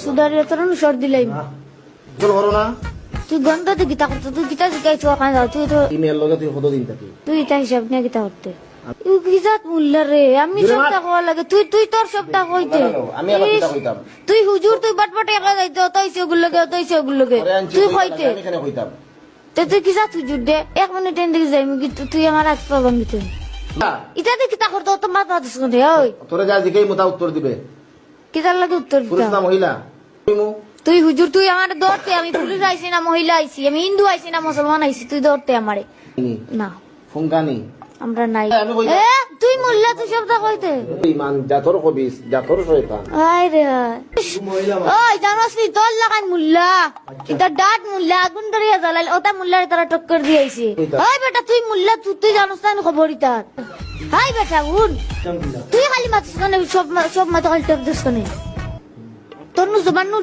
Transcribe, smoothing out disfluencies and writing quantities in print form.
সুদারিয়া তোর সর দিলাই চল করো না তুই গন্ধ তুই গীতা করতো তুই গীতা শিখাইছো ওখানে যাও তুই তো ইমেল লগে তুই কতদিন থাকি তুই এটা হিসাব নিয়ে গীতা করতে গীতাত মূল্য রে আমি সবটা হওয়া লাগে তুই তুই তোর সবটা কইতে আমি আবার কিতা কইতাম তুই হুজুর তুই বাটবাটে একলা যাইতে অতইছে ওগুলোকে অতইছে ওগুলোকে তুই কইতে আমি কেন কইতাম তো তুই কি যাত হুজুর দে 1 মিনিট এদিকে যাই তুই আমার হাত পাবান গীতে ইটাতে কিতা করতো তো মাথা দিস রে ওই তোরে যা জিকেই মোটা উত্তর দিবে কিতার লাগে উত্তর পুরুষ দিতা না মহিলা তুই হুজুর তুই আমার ধরতে আমি পুলিশ আইছি না মহিলা আইছি আমি হিন্দু আইছি না মুসলমান আইছি তুই ধরতে আমারে না ফুঙ্কানি আমরা নাই আমি কইতাম। এ তুই মোল্লা তুই সবটা কইতে ইমান জাতর কবিস জাতর শয়তান আই রে ওই জানোস নি তোর লাগান মুল্লা এটা ডাট মুল্লা আগুন ধরিয়া জ্বালাল ওটা মুল্লার তারা টক্কর দিয়েছে ওই বেটা তুই মুল্লা তুই জানোস না খবরই তার হাই বেটা উন তুই খালি মাতিস না সব মাথা খালি টপ দিস না তোর নু জবান নু